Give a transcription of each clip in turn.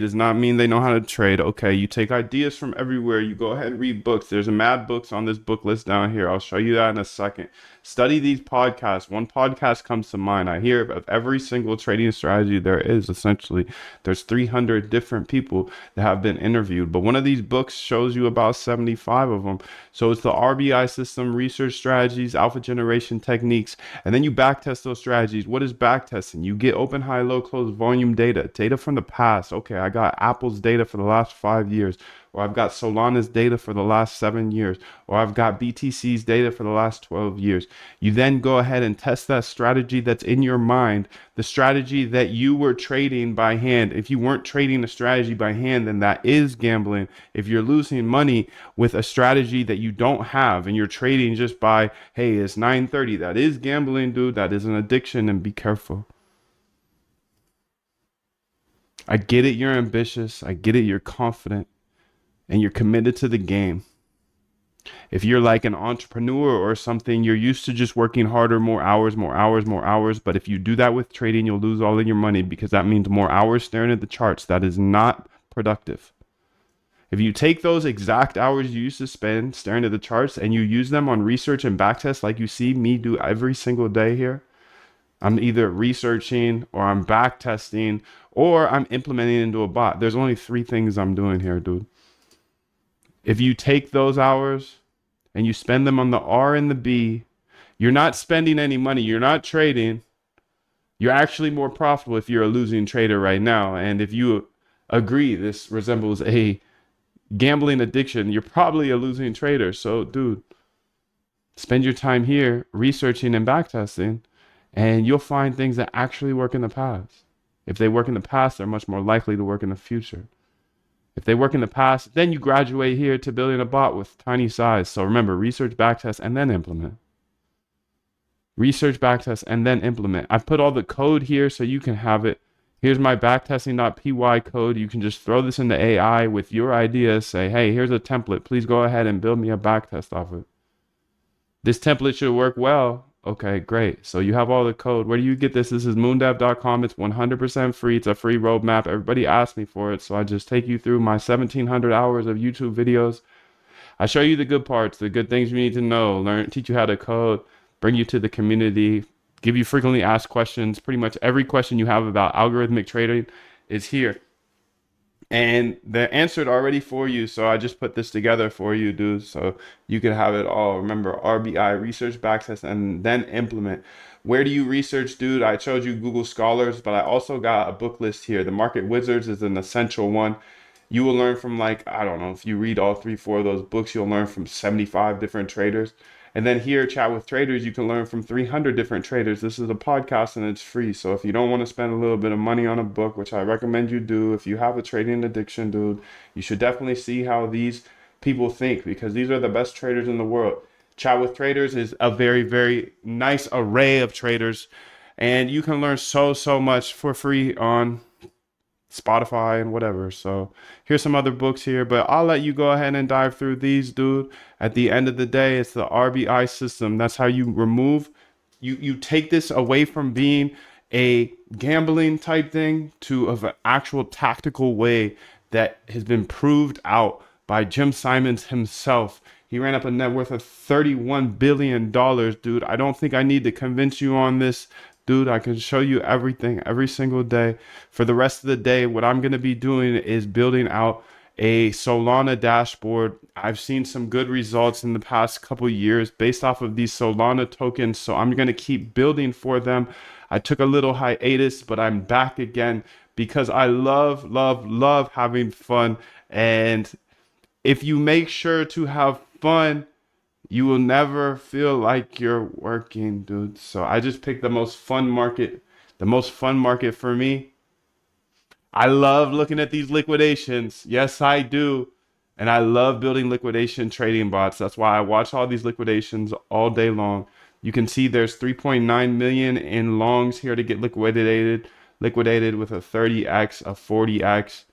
does not mean they know how to trade. Okay, you take ideas from everywhere. You go ahead and read books. There's a mad books on this book list down here. I'll show you that in a second. Study these podcasts. One podcast comes to mind. I hear of every single trading strategy there is. Essentially, there's 300 different people that have been interviewed, but one of these books shows you about 75 of them. So it's the RBI system, research strategies, alpha generation techniques, and then you backtest those strategies. What is backtesting? You get open, high, low, close volume data from the past. Okay, I got Apple's data for the last 5 years, or I've got Solana's data for the last 7 years, or I've got BTC's data for the last 12 years. You then go ahead and test that strategy that's in your mind, the strategy that you were trading by hand. If you weren't trading a strategy by hand, then that is gambling. If you're losing money with a strategy that you don't have and you're trading just by, hey, it's 9:30, that is gambling, dude. That is an addiction, and be careful. I get it, you're ambitious. I get it, you're confident and you're committed to the game. If you're like an entrepreneur or something, you're used to just working harder, more hours, more hours, more hours. But if you do that with trading, you'll lose all of your money because that means more hours staring at the charts. That is not productive. If you take those exact hours you used to spend staring at the charts and you use them on research and backtest like you see me do every single day here, I'm either researching or I'm backtesting or I'm implementing into a bot. There's only three things I'm doing here, dude. If you take those hours and you spend them on the R and the B, you're not spending any money. You're not trading. You're actually more profitable if you're a losing trader right now. And if you agree this resembles a gambling addiction, you're probably a losing trader. So, dude, spend your time here researching and backtesting, and you'll find things that actually work in the past. If they work in the past, they're much more likely to work in the future. If they work in the past, then you graduate here to building a bot with tiny size. So remember, research, backtest, and then implement. Research, backtest, and then implement. I've put all the code here so you can have it. Here's my backtesting.py code. You can just throw this into AI with your ideas. Say, hey, here's a template. Please go ahead and build me a backtest off it. This template should work well. Okay, great. So you have all the code. Where do you get this? This is moondev.com. It's 100% free. It's a free roadmap. Everybody asked me for it. So I just take you through my 1,700 hours of YouTube videos. I show you the good parts, the good things you need to know, learn, teach you how to code, bring you to the community, give you frequently asked questions. Pretty much every question you have about algorithmic trading is here. And they're answered already for you. So I just put this together for you, dude. So you can have it all. Remember, RBI, research, backtest, and then implement. Where do you research, dude? I showed you Google Scholars, but I also got a book list here. The Market Wizards is an essential one. You will learn from, like, I don't know, if you read all three, four of those books, you'll learn from 75 different traders. And then here, Chat with Traders, you can learn from 300 different traders. This is a podcast and it's free. So if you don't want to spend a little bit of money on a book, which I recommend you do, if you have a trading addiction, dude, you should definitely see how these people think because these are the best traders in the world. Chat with Traders is a very, very nice array of traders. And you can learn so much for free on Spotify and whatever. So here's some other books here, but I'll let you go ahead and dive through these, dude. At the end of the day, it's the RBI system. That's how you remove, you take this away from being a gambling type thing to of an actual tactical way that has been proved out by Jim Simons himself. He ran up a net worth of $31 billion, dude. I don't think I need to convince you on this. Dude, I can show you everything every single day. For the rest of the day, what I'm going to be doing is building out a Solana dashboard. I've seen some good results in the past couple years based off of these Solana tokens, so I'm going to keep building for them. I took a little hiatus, but I'm back again because I love having fun. And if you make sure to have fun, you will never feel like you're working, dude. So I just picked the most fun market for me. I love looking at these liquidations. Yes, I do. And I love building liquidation trading bots. That's why I watch all these liquidations all day long. You can see there's 3.9 million in longs here to get liquidated with a 30x, a 40x.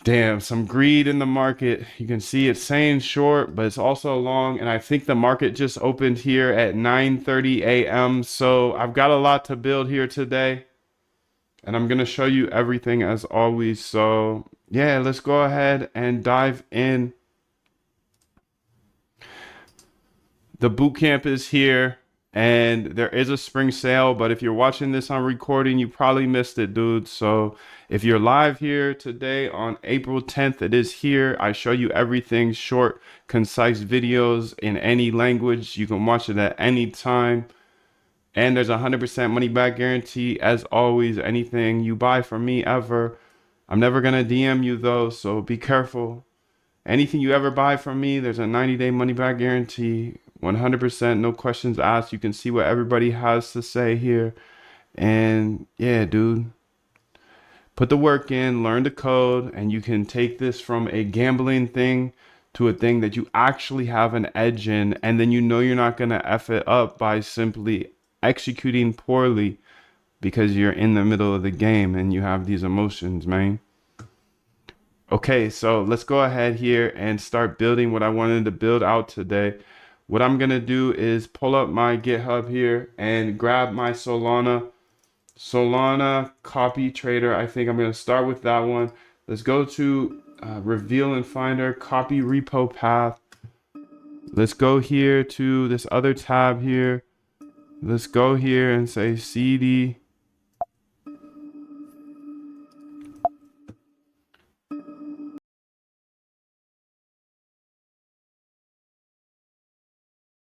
Damn, some greed in the market. You can see it's saying short, but it's also long. And I think the market just opened here at 9:30 a.m. So I've got a lot to build here today. and I'm gonna show you everything as always. So yeah, let's go ahead and dive in. The boot camp is here, and there is a spring sale, but if you're watching this on recording, you probably missed it, dude. So if you're live here today on April 10th, it is here. I show you everything, short, concise videos in any language. You can watch it at any time. And there's a 100% money back guarantee. As always, anything you buy from me ever, I'm never gonna DM you though, so be careful. Anything you ever buy from me, there's a 90-day money back guarantee. 100%, no questions asked. You can see what everybody has to say here. And yeah, dude, put the work in, learn the code, and you can take this from a gambling thing to a thing that you actually have an edge in. And then you know you're not going to F it up by simply executing poorly because you're in the middle of the game and you have these emotions, man. Okay, so let's go ahead here and start building what I wanted to build out today. What I'm gonna do is pull up my GitHub here and grab my Solana copy trader. I think I'm gonna start with that one. Let's go to reveal and finder, copy repo path. Let's go here to this other tab here. Let's go here and say CD